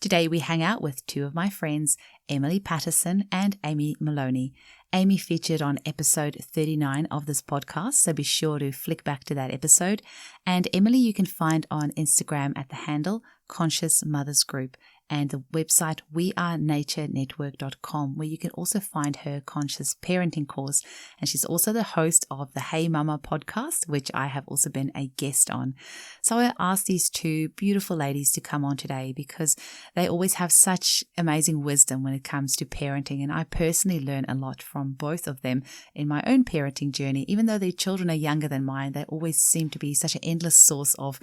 Today we hang out with two of my friends, Emily Patterson and Aimee Maloney. Aimee featured on episode 39 of this podcast, so be sure to flick back to that episode. And Emily you can find on Instagram at the handle Conscious Mothers Group and the website wearenaturenetwork.com, where you can also find her conscious parenting course. And she's also the host of the Hey Mama podcast, which I have also been a guest on. So I asked these two beautiful ladies to come on today because they always have such amazing wisdom when it comes to parenting. And I personally learn a lot from both of them in my own parenting journey. Even though their children are younger than mine, they always seem to be such an endless source of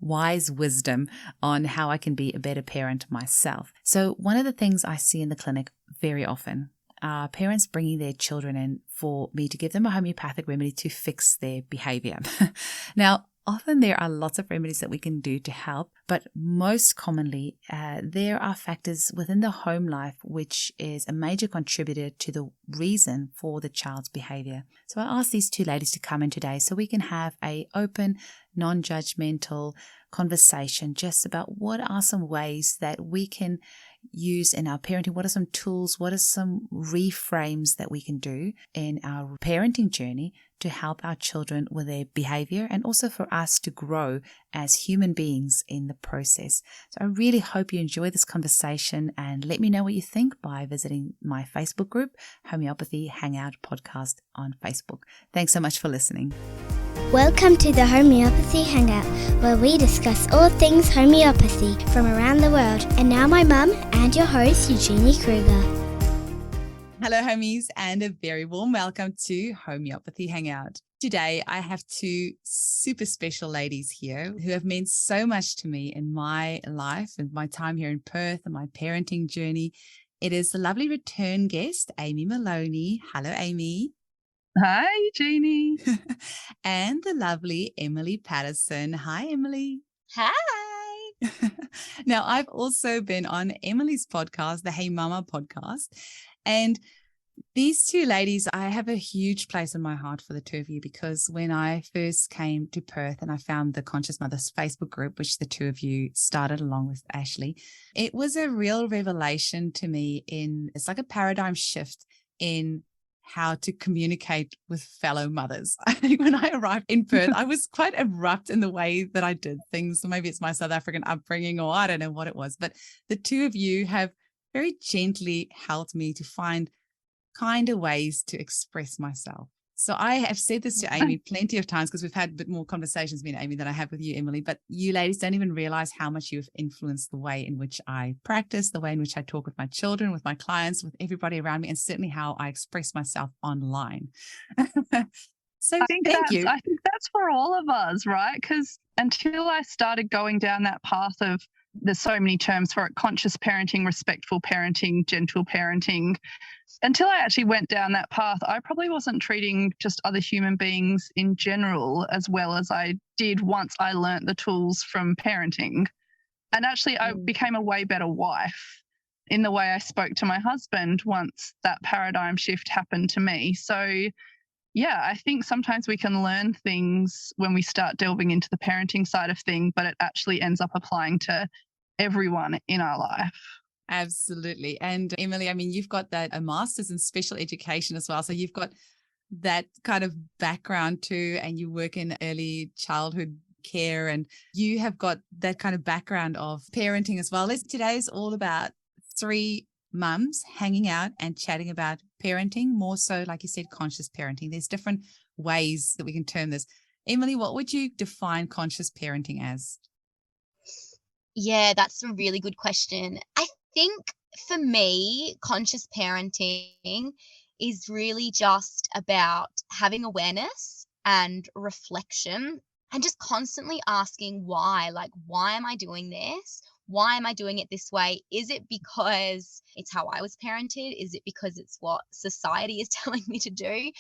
wise wisdom on how I can be a better parent myself. So one of the things I see in the clinic very often are parents bringing their children in for me to give them a homeopathic remedy to fix their behavior. Now, often there are lots of remedies that we can do to help, but most commonly there are factors within the home life which is a major contributor to the reason for the child's behavior. So I asked these two ladies to come in today so we can have an open, non-judgmental conversation just about what are some ways that we can use in our parenting, what are some tools, what are some reframes that we can do in our parenting journey to help our children with their behavior and also for us to grow as human beings in the process. So I really hope you enjoy this conversation and let me know what you think by visiting my Facebook group, Homeopathy Hangout Podcast on Facebook. Thanks so much for listening. Welcome to the Homeopathy Hangout, where we discuss all things homeopathy from around the world. And now my mum and your host, Eugenie Kruger. Hello, homies, and a very warm welcome to Homeopathy Hangout. Today, I have two super special ladies here who have meant so much to me in my life and my time here in Perth and my parenting journey. It is the lovely return guest, Aimee Maloney. Hello, Aimee. Hi, Eugenie. And the lovely Emily Patterson. Hi, Emily. Hi. Now, I've also been on Emily's podcast, the Hey Mama podcast. And these two ladies, I have a huge place in my heart for the two of you because when I first came to Perth and I found the Conscious Mothers Facebook group, which the two of you started along with Ashley, it was a real revelation to me it's like a paradigm shift in how to communicate with fellow mothers. I think when I arrived in Perth, I was quite abrupt in the way that I did things. Maybe it's my South African upbringing or I don't know what it was, but the two of you have very gently helped me to find kinder ways to express myself. So I have said this to Aimee plenty of times because we've had a bit more conversations, me and Aimee, than I have with you, Emily, but you ladies don't even realize how much you've influenced the way in which I practice, the way in which I talk with my children, with my clients, with everybody around me, and certainly how I express myself online. So thank you. I think that's for all of us, right? Because until I started going down that path of, there's so many terms for it, conscious parenting, respectful parenting, gentle parenting. Until I actually went down that path, I probably wasn't treating just other human beings in general as well as I did once I learnt the tools from parenting. And actually, I became a way better wife in the way I spoke to my husband once that paradigm shift happened to me. So, yeah, I think sometimes we can learn things when we start delving into the parenting side of things, but it actually ends up applying to everyone in our life. Absolutely. And Emily, I mean, you've got a master's in special education as well. So you've got that kind of background too, and you work in early childhood care and you have got that kind of background of parenting as well. Today is all about three mums hanging out and chatting about parenting, more so, like you said, conscious parenting. There's different ways that we can term this. Emily, what would you define conscious parenting as? Yeah, that's a really good question. I think for me, conscious parenting is really just about having awareness and reflection and just constantly asking why. Like, why am I doing this? Why am I doing it this way? Is it because it's how I was parented? Is it because it's what society is telling me to do?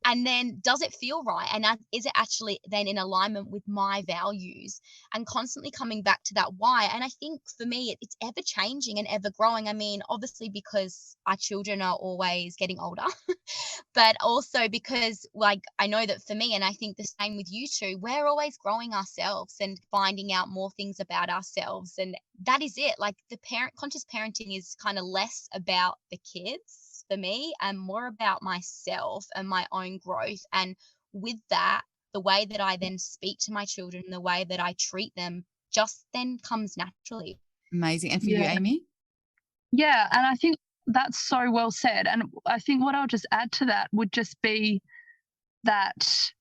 And then does it feel right? And is it actually then in alignment with my values? And constantly coming back to that why. And I think for me, it's ever changing and ever growing. I mean, obviously because our children are always getting older, but also because like I know that for me, and I think the same with you two, we're always growing ourselves and finding out more things about ourselves. And that is it. Like the conscious parenting is kind of less about the kids for me and more about myself and my own growth. And with that, the way that I then speak to my children, the way that I treat them just then comes naturally. Amazing. And for you, Aimee? Yeah, and I think that's so well said. And I think what I'll just add to that would just be that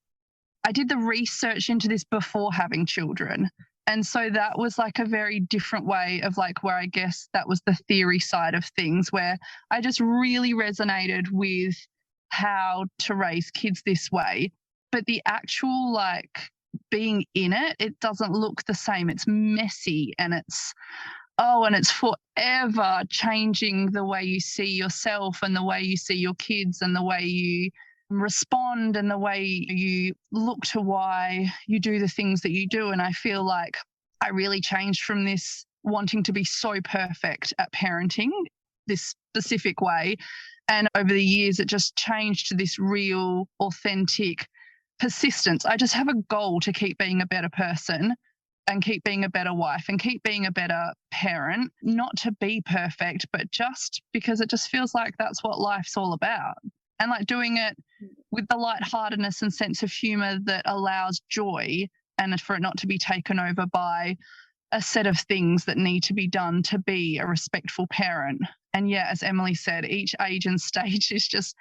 I did the research into this before having children. And so that was like a very different way of like where I guess that was the theory side of things, where I just really resonated with how to raise kids this way. But the actual like being in it, it doesn't look the same. It's messy and it's forever changing the way you see yourself and the way you see your kids and the way you respond and the way you look to why you do the things that you do. And I feel like I really changed from this wanting to be so perfect at parenting this specific way. And over the years, it just changed to this real, authentic persistence. I just have a goal to keep being a better person and keep being a better wife and keep being a better parent, not to be perfect, but just because it just feels like that's what life's all about. And like doing it with the lightheartedness and sense of humor that allows joy and for it not to be taken over by a set of things that need to be done to be a respectful parent. And yeah, as Emily said, each age and stage is just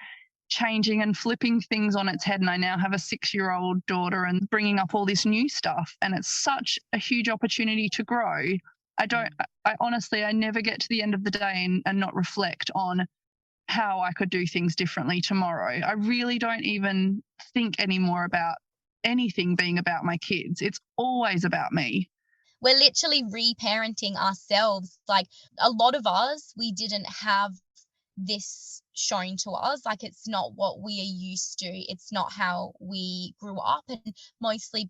changing and flipping things on its head. And I now have a 6-year-old daughter and bringing up all this new stuff. And it's such a huge opportunity to grow. I honestly, I never get to the end of the day and not reflect on how I could do things differently tomorrow. I really don't even think anymore about anything being about my kids. It's always about me. We're literally reparenting ourselves. Like a lot of us, we didn't have this shown to us. Like it's not what we are used to. It's not how we grew up, and mostly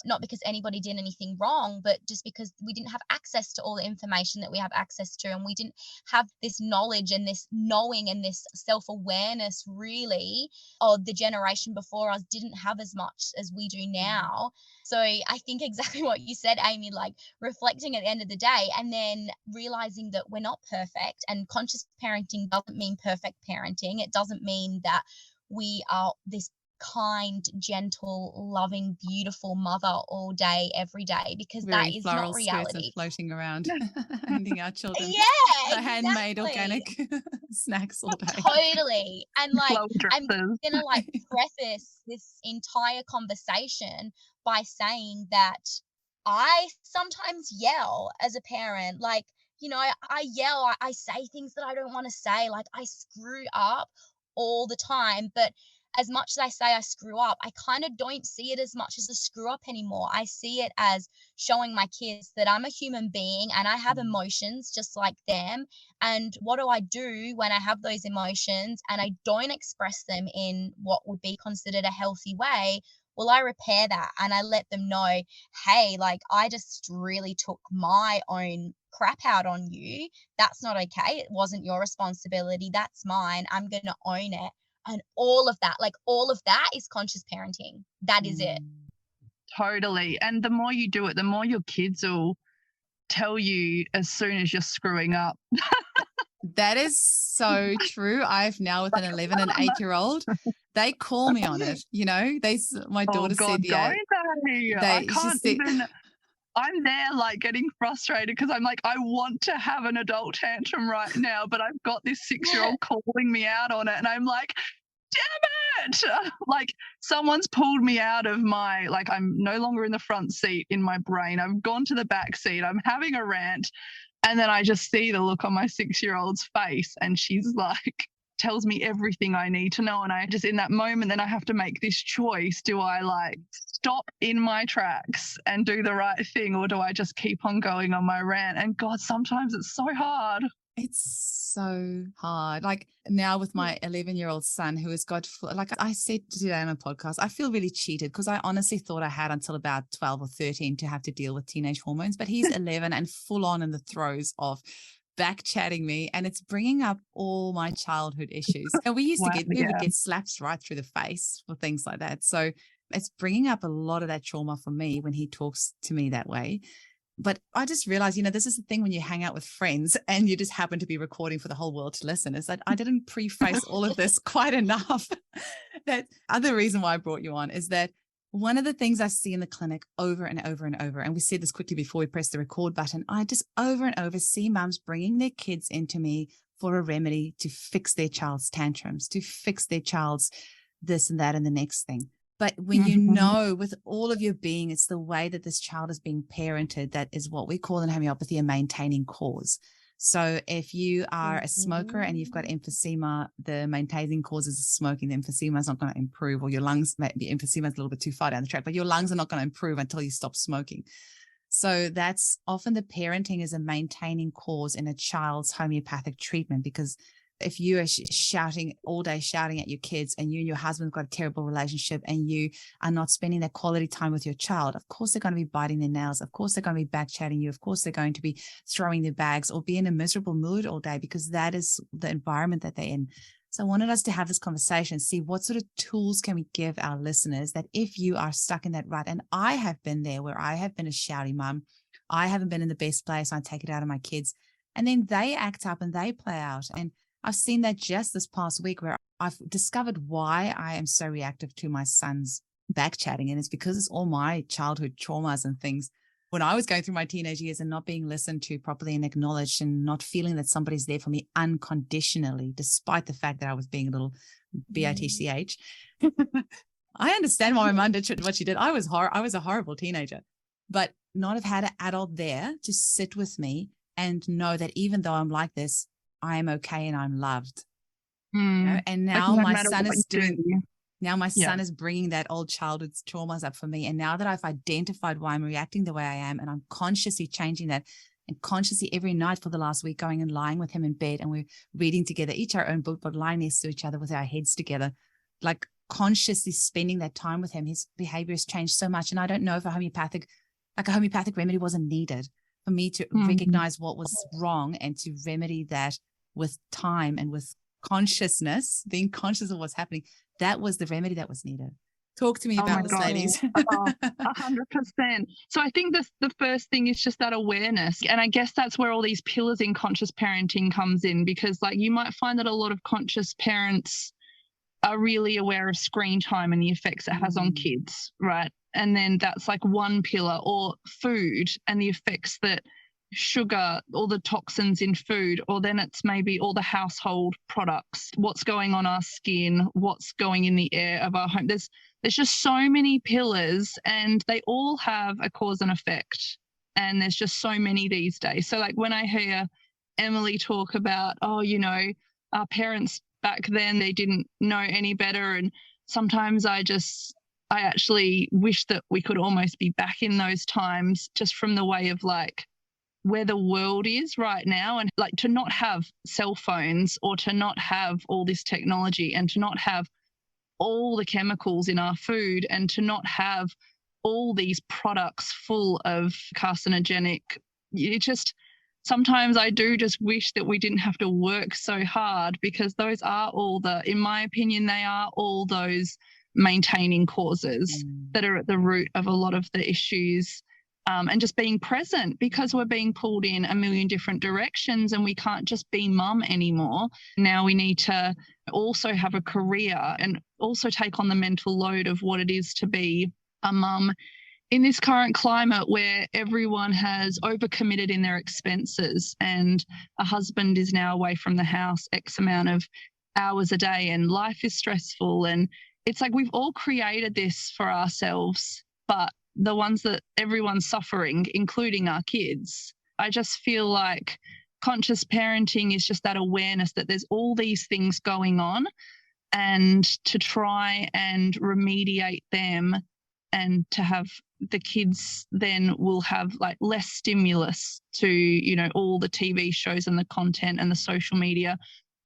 not because anybody did anything wrong, but just because we didn't have access to all the information that we have access to, and we didn't have this knowledge and this knowing and this self-awareness really, or the generation before us didn't have as much as we do now. So I think exactly what you said, Aimee, like reflecting at the end of the day and then realizing that we're not perfect, and conscious parenting doesn't mean perfect parenting. It doesn't mean that we are this kind, gentle, loving, beautiful mother all day, every day, because very that is floral not reality. skirts and floating around, handing our children handmade organic snacks all day. Totally. And like, I'm gonna like preface this entire conversation by saying that I sometimes yell as a parent. Like, you know, I yell, I say things that I don't want to say. Like I screw up all the time. But as much as I say I screw up, I kind of don't see it as much as a screw up anymore. I see it as showing my kids that I'm a human being and I have emotions just like them. And what do I do when I have those emotions and I don't express them in what would be considered a healthy way? Well, I repair that and I let them know, hey, like I just really took my own crap out on you. That's not okay. It wasn't your responsibility. That's mine. I'm going to own it. And all of that is conscious parenting. That is it. Totally. And the more you do it, the more your kids will tell you as soon as you're screwing up. That is so true. I've now with an 11 and 8-year-old, they call me on it. You know, my daughter said, yeah, I can't even. I'm there like getting frustrated because I'm like, I want to have an adult tantrum right now, but I've got this 6-year-old calling me out on it. And I'm like, damn it. Like someone's pulled me out of I'm no longer in the front seat in my brain. I've gone to the back seat. I'm having a rant. And then I just see the look on my 6-year-old's face and she's like tells me everything I need to know. And I just, in that moment, then I have to make this choice. Do I like stop in my tracks and do the right thing, or do I just keep on going on my rant? And God, sometimes it's so hard. It's so hard. Like now with my 11-year-old son who has got, like I said today on a podcast, I feel really cheated because I honestly thought I had until about 12 or 13 to have to deal with teenage hormones, but he's 11 and full on in the throes of back chatting me, and it's bringing up all my childhood issues. And we used to get, we would get slaps right through the face for things like that. So it's bringing up a lot of that trauma for me when he talks to me that way. But I just realized, this is the thing when you hang out with friends and you just happen to be recording for the whole world to listen, is that I didn't preface all of this quite enough. That other reason why I brought you on is that one of the things I see in the clinic over and over and over, and we said this quickly before we press the record button, I just over and over see mums bringing their kids into me for a remedy to fix their child's tantrums, to fix their child's this and that and the next thing. But when you know with all of your being, it's the way that this child is being parented that is what we call in homeopathy a maintaining cause. So if you are a smoker and you've got emphysema, the maintaining cause is smoking. The emphysema is not going to improve, or your lungs, maybe emphysema is a little bit too far down the track, but your lungs are not going to improve until you stop smoking. So that's often the parenting is a maintaining cause in a child's homeopathic treatment, because if you are shouting all day, shouting at your kids, and you and your husband have got a terrible relationship and you are not spending that quality time with your child, of course they're going to be biting their nails. Of course they're going to be back chatting you. Of course they're going to be throwing their bags or be in a miserable mood all day, because that is the environment that they're in. So I wanted us to have this conversation, see what sort of tools can we give our listeners that if you are stuck in that rut, and I have been there where I have been a shouty mum, I haven't been in the best place, I take it out of my kids, and then they act up and they play out. And I've seen that just this past week where I've discovered why I am so reactive to my son's back chatting. And it's because it's all my childhood traumas and things. When I was going through my teenage years and not being listened to properly and acknowledged and not feeling that somebody's there for me unconditionally, despite the fact that I was being a little bitch. I understand why my mum did what she did. I was a horrible teenager, but not have had an adult there to sit with me and know that even though I'm like this, I am okay and I'm loved. And now my son is doing. Now my son is bringing that old childhood traumas up for me. And now that I've identified why I'm reacting the way I am, and I'm consciously changing that, and consciously every night for the last week going and lying with him in bed, and we're reading together, each our own book, but lying next to each other with our heads together, like consciously spending that time with him, his behavior has changed so much. And I don't know if a homeopathic remedy wasn't needed for me to recognize what was wrong and to remedy that with time and with consciousness, being conscious of what's happening. That was the remedy that was needed. Talk to me about this, ladies. 100%. So I think the first thing is just that awareness. And I guess that's where all these pillars in conscious parenting comes in, because like you might find that a lot of conscious parents are really aware of screen time and the effects it has on kids, right? And then that's like one pillar, or food and the effects that sugar, all the toxins in food, or then it's maybe all the household products, what's going on our skin, what's going in the air of our home. There's just so many pillars, and they all have a cause and effect, and there's just so many these days. So like when I hear Emily talk about, our parents back then, they didn't know any better, and sometimes I actually wish that we could almost be back in those times, just from the way of like where the world is right now, and like to not have cell phones, or to not have all this technology, and to not have all the chemicals in our food, and to not have all these products full of carcinogenic. It just, sometimes I do just wish that we didn't have to work so hard, because those are all in my opinion, they are all those maintaining causes that are at the root of a lot of the issues. And just being present, because we're being pulled in a million different directions, and we can't just be mum anymore. Now we need to also have a career and also take on the mental load of what it is to be a mum in this current climate where everyone has overcommitted in their expenses, and a husband is now away from the house X amount of hours a day, and life is stressful. And it's like we've all created this for ourselves, but the ones that everyone's suffering, including our kids. I just feel like conscious parenting is just that awareness that there's all these things going on, and to try and remediate them, and to have the kids then will have like less stimulus to, you know, all the TV shows and the content and the social media,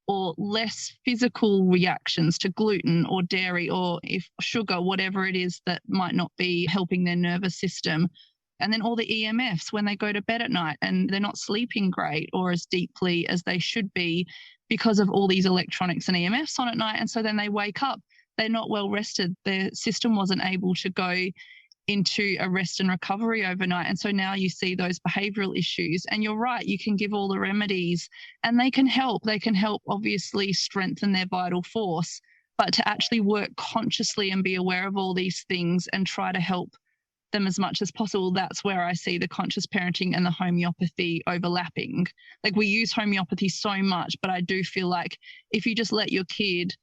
or less physical reactions to gluten or dairy or if sugar, whatever it is that might not be helping their nervous system. And then all the EMFs when they go to bed at night and they're not sleeping great or as deeply as they should be because of all these electronics and EMFs on at night. And so then they wake up, they're not well rested. Their system wasn't able to go into a rest and recovery overnight. And so now you see those behavioral issues. And you're right, you can give all the remedies and they can help. They can help obviously strengthen their vital force, but to actually work consciously and be aware of all these things and try to help them as much as possible, that's where I see the conscious parenting and the homeopathy overlapping. Like we use homeopathy so much, but I do feel like if you just let your kid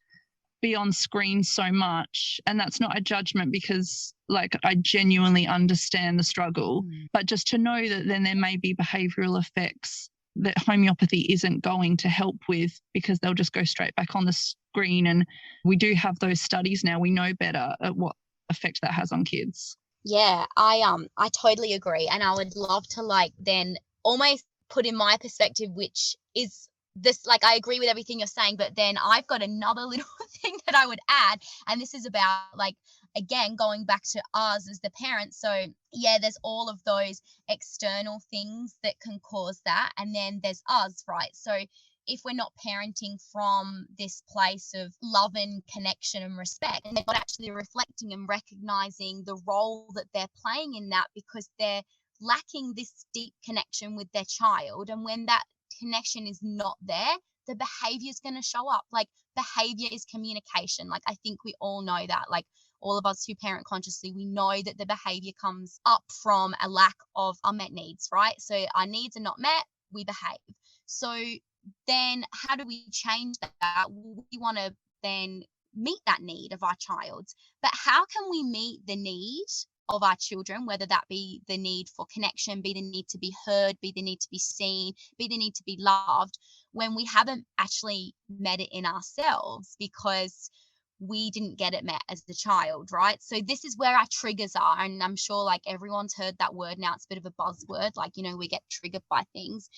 be on screen so much, and that's not a judgment because like I genuinely understand the struggle, but just to know that then there may be behavioral effects that homeopathy isn't going to help with because they'll just go straight back on the screen. And we do have those studies now. We know better at what effect that has on kids. Yeah, I totally agree. And I would love to like then almost put in my perspective, which is this, like, I agree with everything you're saying, but then I've got another little thing that I would add. And this is about like, again, going back to us as the parents. So yeah, there's all of those external things that can cause that. And then there's us, right? So if we're not parenting from this place of love and connection and respect, and they're not actually reflecting and recognizing the role that they're playing in that, because they're lacking this deep connection with their child. And when that connection is not there, the behavior is going to show up. Like behavior is communication. Like I think we all know that. Like all of us who parent consciously, we know that the behavior comes up from a lack of unmet needs, right? So our needs are not met, we behave. So then how do we change that? We want to then meet that need of our child's, but how can we meet the need of our children, whether that be the need for connection, be the need to be heard, be the need to be seen, be the need to be loved, when we haven't actually met it in ourselves because we didn't get it met as the child, right? So this is where our triggers are. And I'm sure like everyone's heard that word now. It's a bit of a buzzword, like, you know, we get triggered by things.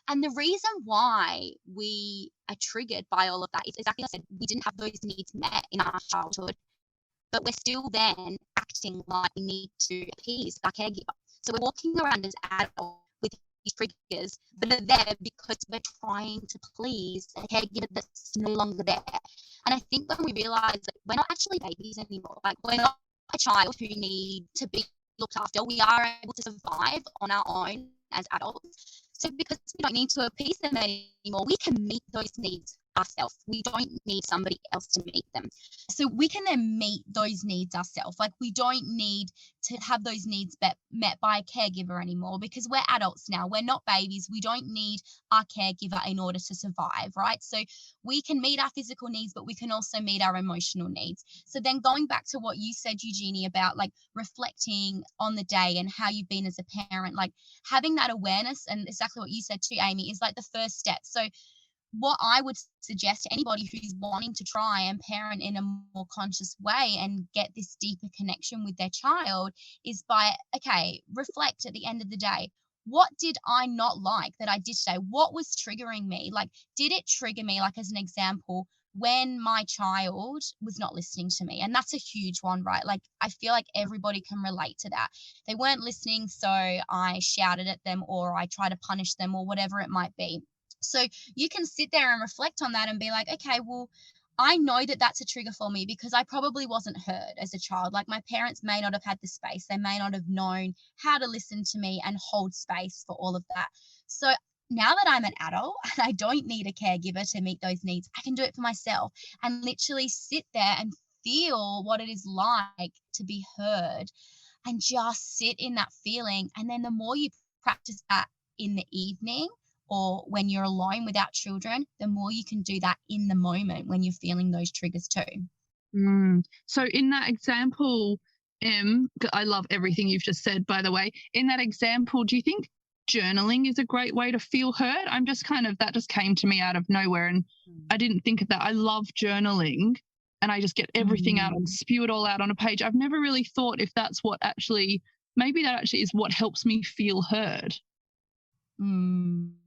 And the reason why we are triggered by all of that is exactly like I said, we didn't have those needs met in our childhood, but we're still then acting like we need to appease our caregiver. So we're walking around as adults with these triggers that are there because we're trying to please a caregiver that's no longer there. And I think when we realize that we're not actually babies anymore, like we're not a child who need to be looked after, we are able to survive on our own as adults. So because we don't need to appease them anymore, we can meet those needs ourselves. We don't need somebody else to meet them. So we can then meet those needs ourselves. Like we don't need to have those needs met by a caregiver anymore because we're adults now. We're not babies. We don't need our caregiver in order to survive, right? So we can meet our physical needs, but we can also meet our emotional needs. So then going back to what you said, Eugenie, about like reflecting on the day and how you've been as a parent, like having that awareness, and exactly what you said too, Aimee, is like the first step. So what I would suggest to anybody who's wanting to try and parent in a more conscious way and get this deeper connection with their child is by, okay, reflect at the end of the day. What did I not like that I did today? What was triggering me? Like, did it trigger me, like as an example, when my child was not listening to me? And that's a huge one, right? Like, I feel like everybody can relate to that. They weren't listening, so I shouted at them or I tried to punish them or whatever it might be. So you can sit there and reflect on that and be like, okay, well, I know that that's a trigger for me because I probably wasn't heard as a child. Like my parents may not have had the space. They may not have known how to listen to me and hold space for all of that. So now that I'm an adult and I don't need a caregiver to meet those needs, I can do it for myself and literally sit there and feel what it is like to be heard and just sit in that feeling. And then the more you practice that in the evening, or when you're alone without children, the more you can do that in the moment when you're feeling those triggers too. So in that example, I love everything you've just said, by the way. In that example, do you think journaling is a great way to feel heard. I'm just that just came to me out of nowhere, and I didn't think of that. I love journaling, and I just get everything out and spew it all out on a page. I've never really thought if that's what maybe that actually is what helps me feel heard.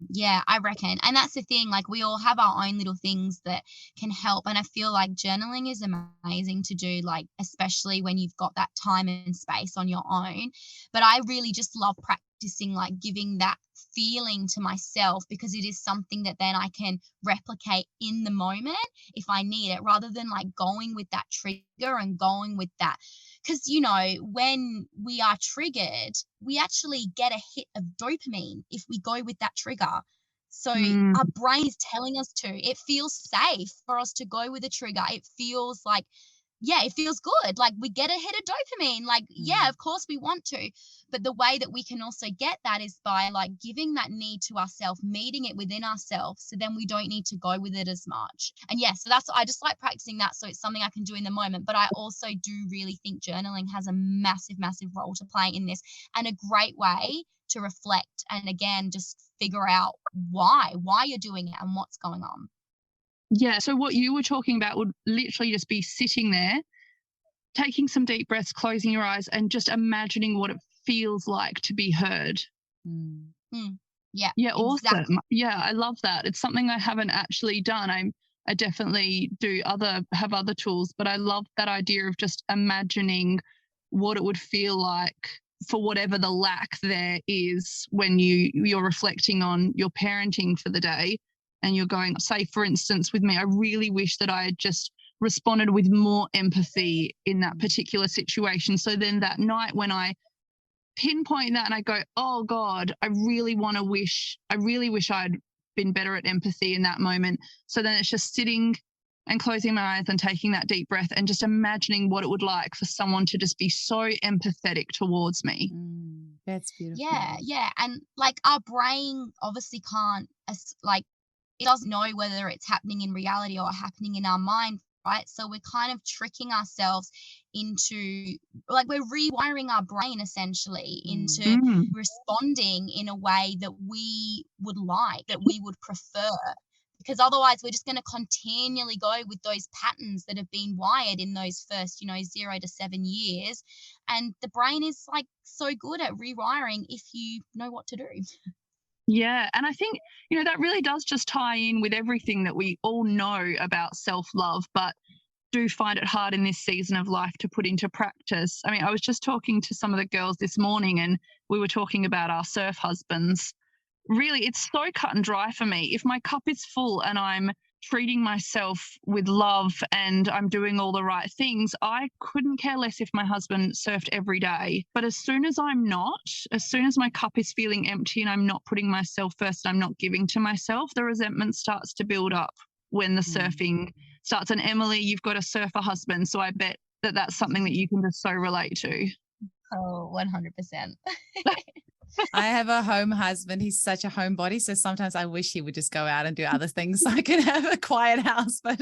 Yeah, I reckon. And that's the thing, like we all have our own little things that can help. And I feel like journaling is amazing to do, like especially when you've got that time and space on your own. But I really just love practicing like giving that feeling to myself, because it is something that then I can replicate in the moment if I need it, rather than like going with that trigger and going with that. Because, you know, when we are triggered, we actually get a hit of dopamine if we go with that trigger. So our brain is telling us to. It feels safe for us to go with a trigger. It feels like, yeah, it feels good. Like we get a hit of dopamine. Like, yeah, of course we want to. But the way that we can also get that is by like giving that need to ourselves, meeting it within ourselves. So then we don't need to go with it as much. And yeah, so I just like practicing that. So it's something I can do in the moment. But I also do really think journaling has a massive, massive role to play in this, and a great way to reflect. And again, just figure out why you're doing it and what's going on. Yeah, so what you were talking about would literally just be sitting there, taking some deep breaths, closing your eyes, and just imagining what it feels like to be heard. Yeah. Yeah, exactly. awesome. Yeah, I love that. It's something I haven't actually done. I definitely have other tools, but I love that idea of just imagining what it would feel like for whatever the lack there is when you're reflecting on your parenting for the day. And you're going, say, for instance, with me, I really wish that I had just responded with more empathy in that particular situation. So then that night when I pinpoint that and I go, oh God, I really wish I'd been better at empathy in that moment. So then it's just sitting and closing my eyes and taking that deep breath and just imagining what it would like for someone to just be so empathetic towards me. That's beautiful. Yeah. And like our brain obviously can't, like, it doesn't know whether it's happening in reality or happening in our mind, right? So we're kind of tricking ourselves into, like, we're rewiring our brain essentially into responding in a way that we would like, that we would prefer. Because otherwise we're just going to continually go with those patterns that have been wired in those first, 0 to 7 years. And the brain is like so good at rewiring if you know what to do. Yeah. And I think, that really does just tie in with everything that we all know about self-love, but do find it hard in this season of life to put into practice. I mean, I was just talking to some of the girls this morning and we were talking about our surf husbands. Really, it's so cut and dry for me. If my cup is full and I'm treating myself with love and I'm doing all the right things, I couldn't care less if my husband surfed every day. But as soon as I'm not, as soon as my cup is feeling empty and I'm not putting myself first, I'm not giving to myself, the resentment starts to build up when the surfing starts. And Emily, you've got a surfer husband, so I bet that that's something that you can just so relate to. Oh, 100%. I have a home husband. He's such a homebody. So sometimes I wish he would just go out and do other things so I can have a quiet house. But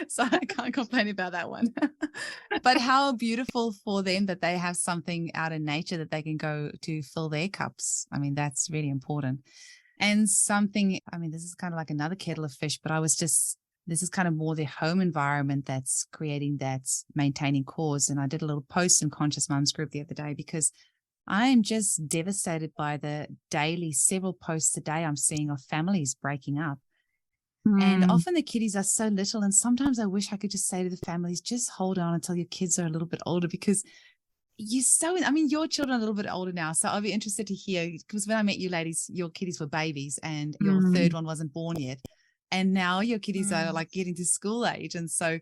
so I can't complain about that one. But how beautiful for them that they have something out in nature that they can go to fill their cups. I mean, that's really important. And something, I mean, this is kind of like another kettle of fish, but this is kind of more the home environment that's creating that maintaining cause. And I did a little post in Conscious Mums group the other day because I'm just devastated by the daily, several posts a day I'm seeing of families breaking up. And often the kiddies are so little. And sometimes I wish I could just say to the families, just hold on until your kids are a little bit older, because your children are a little bit older now. So I'll be interested to hear, because when I met you ladies, your kiddies were babies and your third one wasn't born yet. And now your kiddies are like getting to school age. And so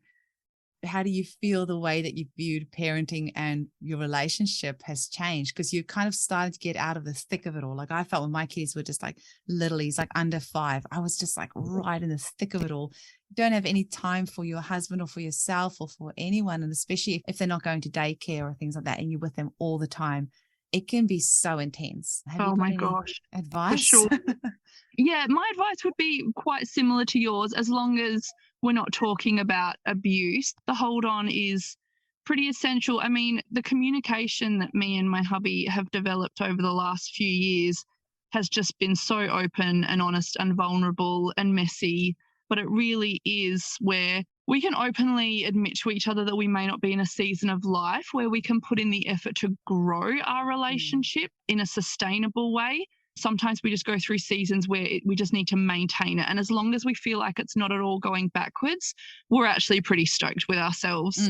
how do you feel the way that you viewed parenting and your relationship has changed? Because you kind of started to get out of the thick of it all. Like I felt when my kids were just like littlies, like under 5, I was just like right in the thick of it all. You don't have any time for your husband or for yourself or for anyone. And especially if they're not going to daycare or things like that and you're with them all the time, it can be so intense. Have you got any advice? For sure. Yeah, my advice would be quite similar to yours, as long as we're not talking about abuse. The hold on is pretty essential. I mean, the communication that me and my hubby have developed over the last few years has just been so open and honest and vulnerable and messy. But it really is where we can openly admit to each other that we may not be in a season of life where we can put in the effort to grow our relationship in a sustainable way. Sometimes we just go through seasons where we just need to maintain it. And as long as we feel like it's not at all going backwards, we're actually pretty stoked with ourselves.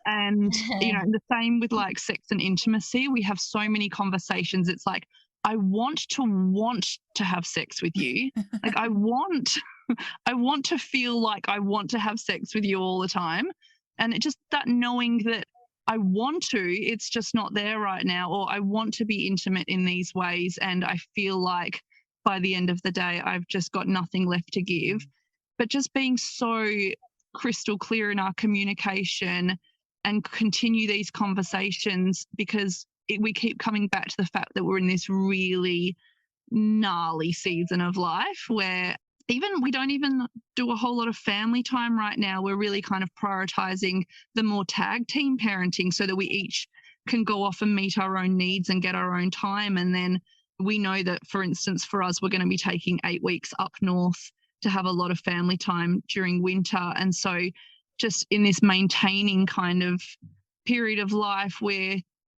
And, the same with like sex and intimacy. We have so many conversations. It's like, I want to have sex with you. Like I want to feel like I want to have sex with you all the time. And it just that knowing that I want to, it's just not there right now, or I want to be intimate in these ways. And I feel like by the end of the day, I've just got nothing left to give. But just being so crystal clear in our communication and continue these conversations, because we keep coming back to the fact that we're in this really gnarly season of life where we don't even do a whole lot of family time right now. We're really kind of prioritizing the more tag team parenting so that we each can go off and meet our own needs and get our own time. And then we know that, for instance, for us, we're going to be taking 8 weeks up north to have a lot of family time during winter. And so just in this maintaining kind of period of life where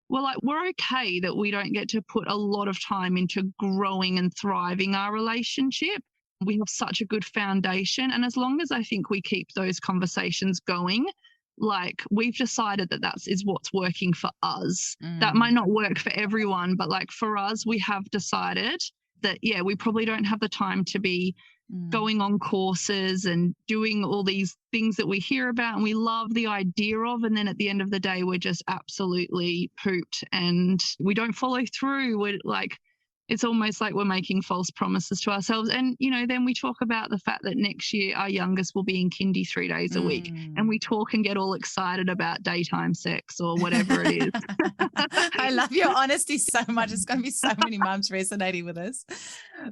we're okay that we don't get to put a lot of time into growing and thriving our relationship. We have such a good foundation. And as long as I think we keep those conversations going, like we've decided that is what's working for us. That might not work for everyone, but like for us, we have decided that, we probably don't have the time to be going on courses and doing all these things that we hear about and we love the idea of. And then at the end of the day, we're just absolutely pooped and we don't follow through. We're like, it's almost like we're making false promises to ourselves. And, then we talk about the fact that next year our youngest will be in kindy 3 days a week and we talk and get all excited about daytime sex or whatever it is. I love your honesty so much. It's going to be so many mums resonating with us.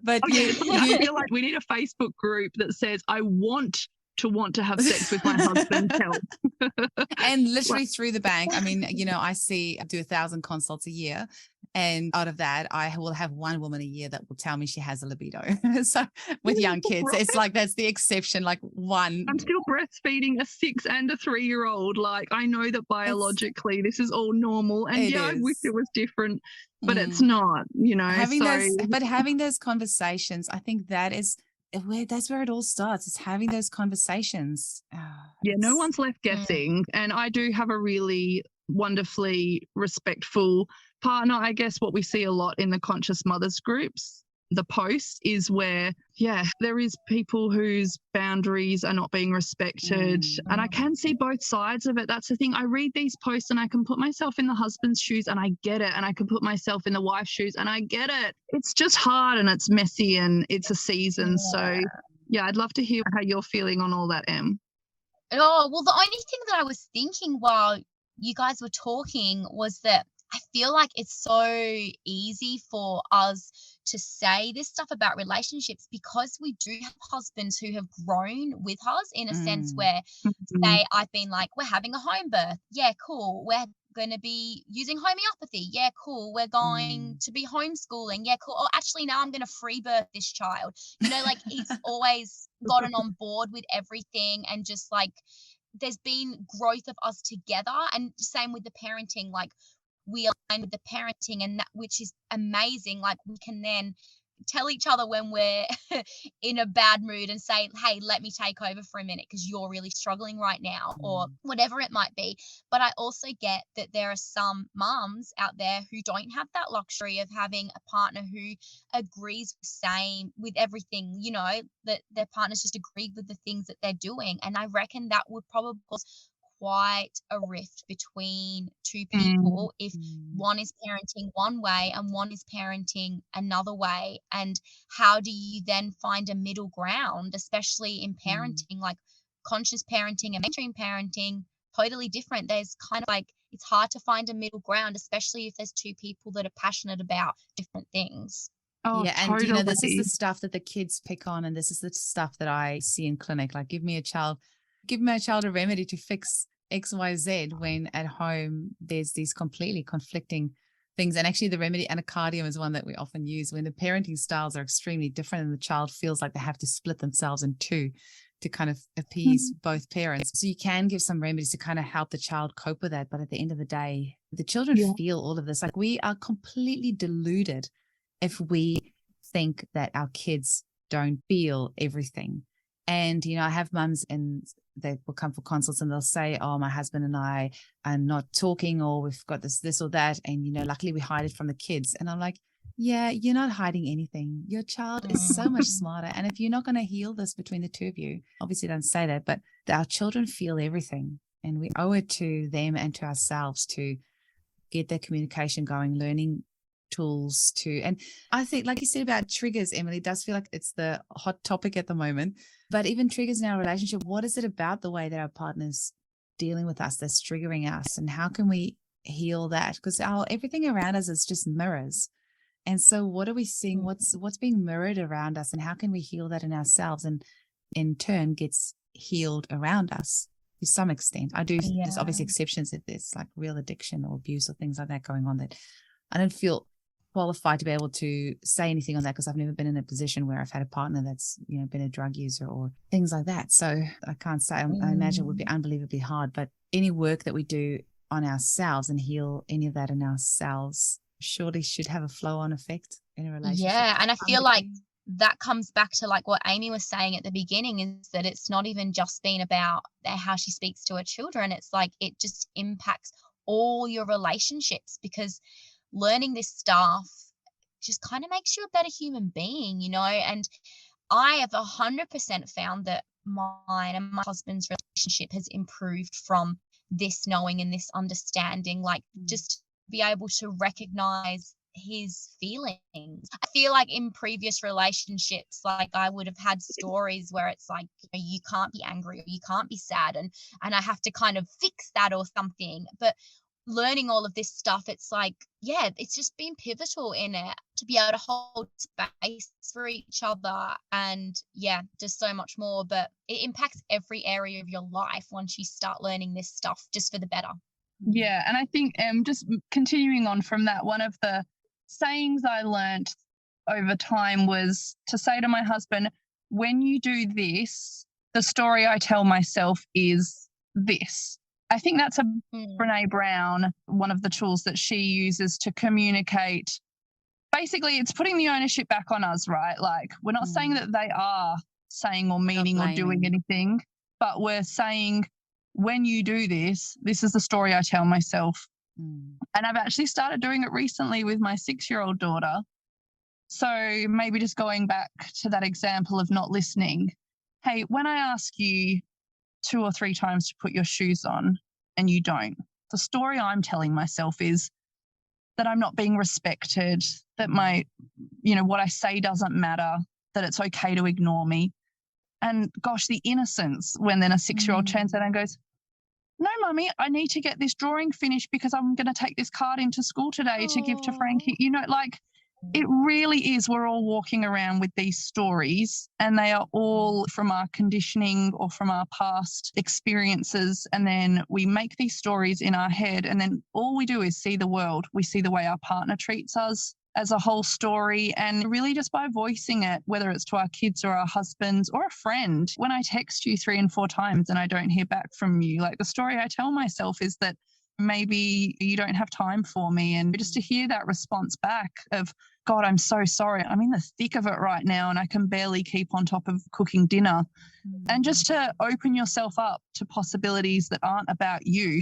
But I feel like we need a Facebook group that says, I want to have sex with my husband. Help. And literally through the bank. I mean, I do 1,000 consults a year. And out of that, I will have one woman a year that will tell me she has a libido. So with young kids, right. It's like that's the exception, like one. I'm still breastfeeding a 6 and a 3-year-old. Like I know that biologically this is all normal. And I wish it was different, but it's not, Having those conversations, I think that's where it all starts. It's having those conversations. No one's left guessing. And I do have a really wonderfully respectful partner. I guess what we see a lot in the conscious mothers groups, the posts, is where there is people whose boundaries are not being respected. And I can see both sides of it. That's the thing. I read these posts and I can put myself in the husband's shoes and I get it, and I can put myself in the wife's shoes and I get it. It's just hard and it's messy and it's a season. So I'd love to hear how you're feeling on all that, Em. Oh, well, the only thing that I was thinking while you guys were talking was that I feel like it's so easy for us to say this stuff about relationships because we do have husbands who have grown with us in a sense where, say, I've been like, we're having a home birth. Yeah, cool. We're going to be using homeopathy. Yeah, cool. We're going to be homeschooling. Yeah, cool. Oh, actually, now I'm going to free birth this child. Like he's always gotten on board with everything and just like there's been growth of us together. And same with the parenting, like we align with the parenting and that, which is amazing. Like we can then tell each other when we're in a bad mood and say, hey, let me take over for a minute because you're really struggling right now, or whatever it might be. But I also get that there are some mums out there who don't have that luxury of having a partner who agrees with everything, that their partners just agree with the things that they're doing. And I reckon that would probably cause quite a rift between two people if one is parenting one way and one is parenting another way. And how do you then find a middle ground, especially in parenting? Like conscious parenting and mainstream parenting, totally different. There's kind of like, it's hard to find a middle ground, especially if there's two people that are passionate about different things. Oh, yeah, and totally. This is the stuff that the kids pick on, and this is the stuff that I see in clinic. Like, give my child a remedy to fix XYZ when at home there's these completely conflicting things. And actually the remedy anacardium is one that we often use when the parenting styles are extremely different and the child feels like they have to split themselves in two to kind of appease both parents. So you can give some remedies to kind of help the child cope with that. But at the end of the day, the children feel all of this. Like, we are completely deluded if we think that our kids don't feel everything. And, I have mums and they will come for consults and they'll say, oh, my husband and I are not talking, or we've got this or that. And, luckily we hide it from the kids. And I'm like, yeah, you're not hiding anything. Your child is so much smarter. And if you're not going to heal this between the two of you, obviously don't say that, but our children feel everything. And we owe it to them and to ourselves to get that communication going, learning tools to. And I think, like you said about triggers, Emily, it does feel like it's the hot topic at the moment. But even triggers in our relationship, what is it about the way that our partner's dealing with us that's triggering us? And how can we heal that? Because everything around us is just mirrors. And so what are we seeing? What's being mirrored around us, and how can we heal that in ourselves, and in turn gets healed around us to some extent? There's obviously exceptions if there's like real addiction or abuse or things like that going on, that I don't feel qualified to be able to say anything on that, because I've never been in a position where I've had a partner that's, been a drug user or things like that. So I can't say. I imagine it would be unbelievably hard, but any work that we do on ourselves and heal any of that in ourselves surely should have a flow-on effect in a relationship. Yeah, and I feel like that comes back to like what Aimee was saying at the beginning, is that it's not even just been about how she speaks to her children. It's like it just impacts all your relationships, because learning this stuff just kind of makes you a better human being, and I have 100% found that mine and my husband's relationship has improved from this knowing and this understanding, like just be able to recognize his feelings. I feel like in previous relationships, like I would have had stories where it's like, you can't be angry or you can't be sad, and I have to kind of fix that or something. But learning all of this stuff, it's like, it's just been pivotal in it to be able to hold space for each other, and just so much more. But it impacts every area of your life once you start learning this stuff, just for the better. Yeah, and I think just continuing on from that, one of the sayings I learned over time was to say to my husband, when you do this, the story I tell myself is this. I think that's Brené Brown, one of the tools that she uses to communicate. Basically, it's putting the ownership back on us, right? Like, we're not saying that they are saying or meaning or doing anything, but we're saying, when you do this, this is the story I tell myself. And I've actually started doing it recently with my 6-year-old daughter. So maybe just going back to that example of not listening. Hey, when I ask you 2 or 3 times to put your shoes on and you don't, the story I'm telling myself is that I'm not being respected, that what I say doesn't matter, that it's okay to ignore me. And gosh, the innocence when then a 6-year-old turns out and goes, no, Mummy, I need to get this drawing finished because I'm going to take this card into school today to give to Frankie. It really is. We're all walking around with these stories, and they are all from our conditioning or from our past experiences. And then we make these stories in our head, and then all we do is see the world. We see the way our partner treats us as a whole story, and really just by voicing it, whether it's to our kids or our husbands or a friend. When I text you 3 and 4 times and I don't hear back from you, like, the story I tell myself is that maybe you don't have time for me. And just to hear that response back of, God, I'm so sorry. I'm in the thick of it right now and I can barely keep on top of cooking dinner. And just to open yourself up to possibilities that aren't about you.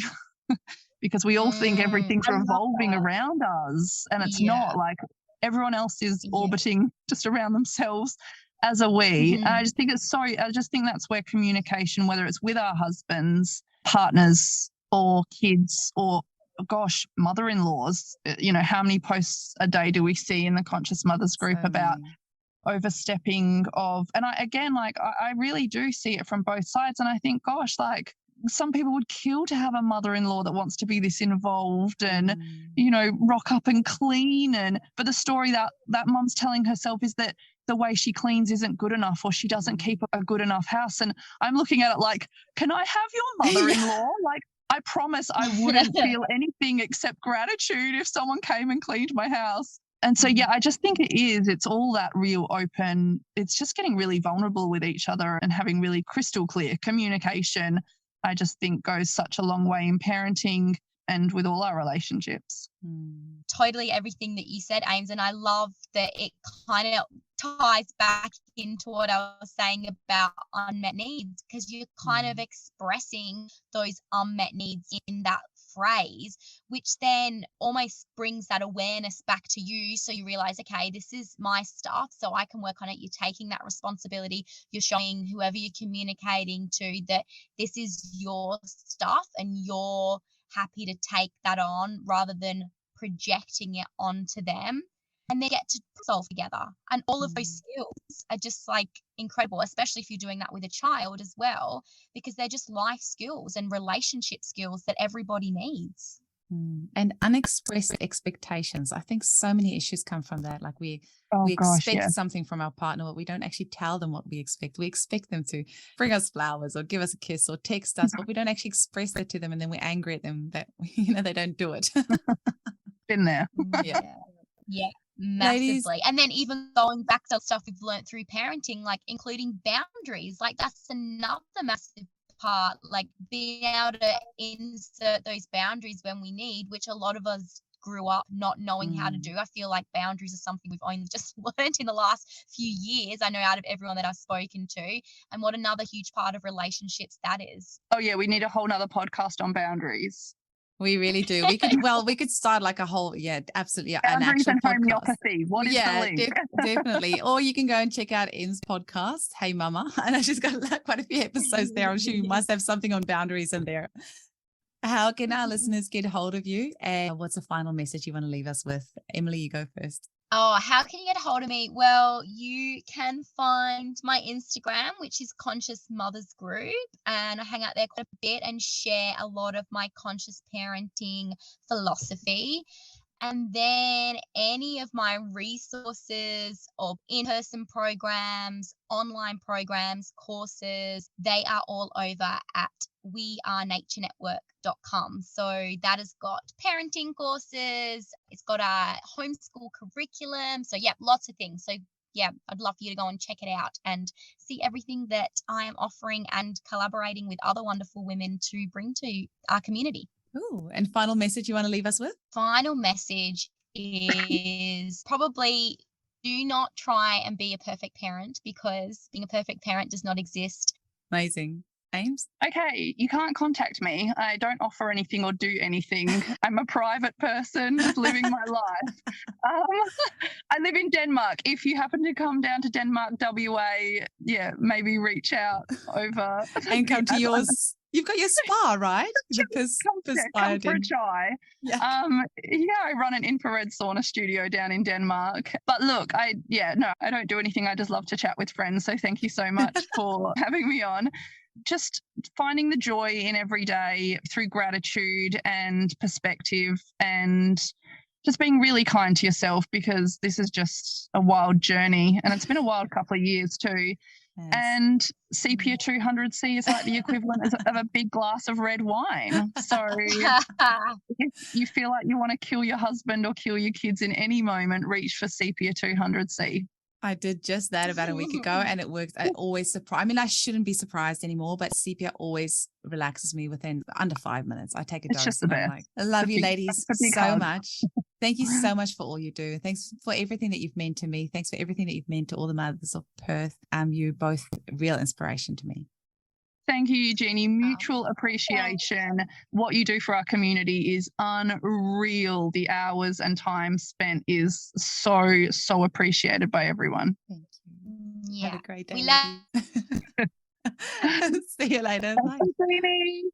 Because we all think everything's revolving around us, and it's not. Like, everyone else is orbiting just around themselves, as are we. And I just think that's where communication, whether it's with our husbands, partners, or kids, or gosh, mother-in-laws, how many posts a day do we see in the Conscious Mothers group about overstepping of, and I really do see it from both sides. And I think, gosh, like, some people would kill to have a mother-in-law that wants to be this involved and, rock up and clean. But the story that mum's telling herself is that the way she cleans isn't good enough, or she doesn't keep a good enough house. And I'm looking at it like, can I have your mother-in-law? Like, I promise I wouldn't feel anything except gratitude if someone came and cleaned my house. And so, yeah, I just think it's all that real open. It's just getting really vulnerable with each other and having really crystal clear communication. I just think goes such a long way in parenting and with all our relationships. Totally everything that you said, Ames, and I love that it kind of ties back into what I was saying about unmet needs, because you're kind of expressing those unmet needs in that phrase, which then almost brings that awareness back to you. So you realize, okay, this is my stuff, so I can work on it. You're taking that responsibility. You're showing whoever you're communicating to that this is your stuff and you're happy to take that on rather than projecting it onto them, and then get to solve together. And all of those skills are just like incredible, especially if you're doing that with a child as well, because they're just life skills and relationship skills that everybody needs. And unexpressed expectations. I think so many issues come from that. Like we expect something from our partner, but we don't actually tell them what we expect. We expect them to bring us flowers or give us a kiss or text us, but we don't actually express that to them. And then we're angry at them that, they don't do it. Been there. Yeah. Massively. Ladies. And then even going back to stuff we've learned through parenting, like including boundaries, like that's another massive part, like being able to insert those boundaries when we need, which a lot of us grew up not knowing how to do. I feel like boundaries are something we've only just learned in the last few years, I know, out of everyone that I've spoken to, and what another huge part of relationships that is. Oh yeah, we need a whole nother podcast on boundaries. We really do. We could start like a whole, absolutely. Boundaries an actual and podcast. homeopathy. What is the link? Definitely. Or you can go and check out Em's podcast, Hey Mama. And she's got quite a few episodes there. I'm sure you must have something on boundaries in there. How can our listeners get hold of you? And what's a final message you want to leave us with? Emily, you go first. Oh, how can you get a hold of me? Well, you can find my Instagram, which is Conscious Mothers Group, and I hang out there quite a bit and share a lot of my conscious parenting philosophy. And then any of my resources of in-person programs, online programs, courses, they are all over at wearenaturenetwork.com. So that has got parenting courses, it's got a homeschool curriculum. So lots of things. So I'd love for you to go and check it out and see everything that I am offering and collaborating with other wonderful women to bring to our community. Ooh, and final message you want to leave us with? Final message is probably do not try and be a perfect parent, because being a perfect parent does not exist. Amazing. Ames? Okay, you can't contact me. I don't offer anything or do anything. I'm a private person just living my life. I live in Denmark. If you happen to come down to Denmark, WA, maybe reach out over. And come to yours. You've got your spa, right? Come for a chai. Yeah. I run an infrared sauna studio down in Denmark. But look, I don't do anything. I just love to chat with friends. So thank you so much for having me on. Just finding the joy in every day through gratitude and perspective, and just being really kind to yourself, because this is just a wild journey, and it's been a wild couple of years too. Yes. And sepia 200C is like the equivalent of a big glass of red wine. So if you feel like you want to kill your husband or kill your kids in any moment, reach for sepia 200C. I did just that about a week ago, and it works. I always surprise. I mean, I shouldn't be surprised anymore, but sepia always relaxes me within under 5 minutes. I take a dose. It's just the best. I love you, ladies, so much. Thank you so much for all you do. Thanks for everything that you've meant to me. Thanks for everything that you've meant to all the mothers of Perth. You're both real inspiration to me. Thank you, Eugenie. Mutual appreciation. What you do for our community is unreal. The hours and time spent is so appreciated by everyone. Thank you. Have a great day. We love See you later. Bye.